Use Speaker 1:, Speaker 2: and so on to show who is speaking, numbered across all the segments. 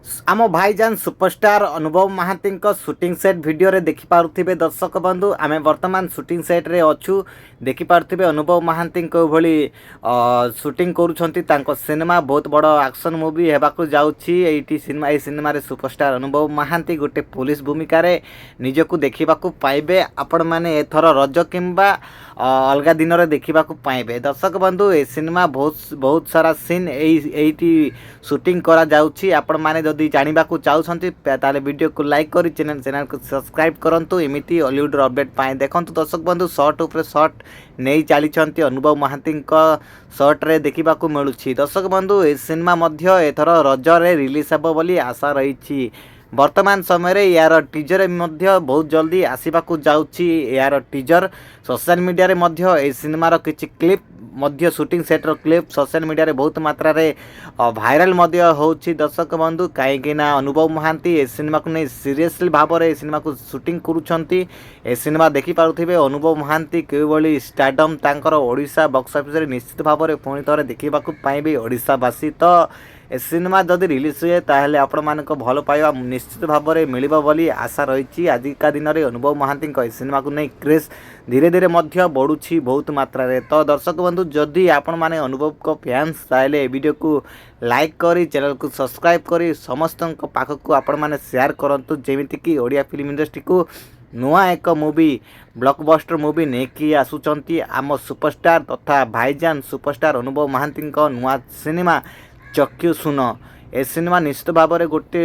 Speaker 1: आम भाईजान सुपरस्टार अनुभव महांती शूटिंग सेट वीडियो रे देखि पारुथिबे दर्शक बंधु आमे वर्तमान शूटिंग सेट रे अछु देखि पारुथिबे अनुभव महांती को भली शूटिंग करूछंती तांको सिनेमा बहुत बड़ एक्शन मूवी हेबाकू जाउछि एठी सिनेमा ए सिनेमा रे सुपरस्टार अनुभव महांती गोटे पुलिस भूमिका रे निजकू देखिबाकू पाइबे आपण माने एथर रज किंबा अलगा दिन रे देखिबाकू पाइबे दर्शक बंधु ए सिनेमा बहुत सारा सीन एठी शूटिंग करा जाउछि आपण माने जदि जानिबाकू चाहउछंती ताले वीडियो को लाइक करी चैनल को सब्सक्राइब करंतु एमिति हॉलीवुड अपडेट पाए देखंतु दर्शक बंधु शॉर्ट ऊपर शॉर्ट नहीं चलीछंती अनुभव महांती शॉर्ट रे देखिबाकू मिलुछि दर्शक बंधु ए सिनेमा मध्य एथर रज रे रिलीज हेबो बोली आशा रही वर्तमान समय रे यार टीजर मध्य बहुत जल्दी आसीबाकू जाउछि यार टीजर सोशल मीडिया रे मध्य ए सिनेमार किछि क्लिप मध्य शूटिंग सेट रो क्लिप सोशल मीडिया रे बहुत मात्रा रे भाइराल मध्य होछि दर्शक बंधु कहीं ना अनुभव महांती ए सिनेमा को नहीं सीरियसली भाव में ए सिनेमा को शूटिंग करूछंती ए सिनेमा देखि पारुथिबे अनुभव महांती केवली स्टारडम तांकर ओडिशा बॉक्स ऑफिस रे निश्चित भाव में पुणी थरे देखिबाकू पाइबे ओडिशावासी तो ए सिनेमा जदि रिलीज हुए ताहले आपण मानक भल पाइबा निश्चित भाव में मिलिबो बोली आशा रही आजिका दिन में अनुभव महांती ए सिनेमा को नहीं क्रेज धीरे धीरे मध्य बढ़ुछि बहुत मात्रा रे तो दर्शक बंधु जदि आपण माने अनुभव को फैंस ताहले वीडियो को लाइक करी चैनल को सब्सक्राइब करी समस्त पाखक को आपण माने शेयर करंतु जेमिति कि ओडिया फिल्म इंडस्ट्री को नुआ एक मूवी ब्लॉकबस्टर मूवी नेकी आसुचंती आम सुपरस्टार तथा भाईजान सुपरस्टार अनुभव महांती नुआ सिनेमा चक्षु सुन ए सिनेमा निश्चित भाव में गोटे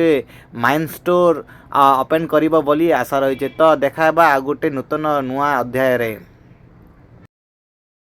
Speaker 1: माइंड स्टोर ओपन करिबो बोली आशा रही तो देखा गोटे नूतन नुआ अध्याय रे।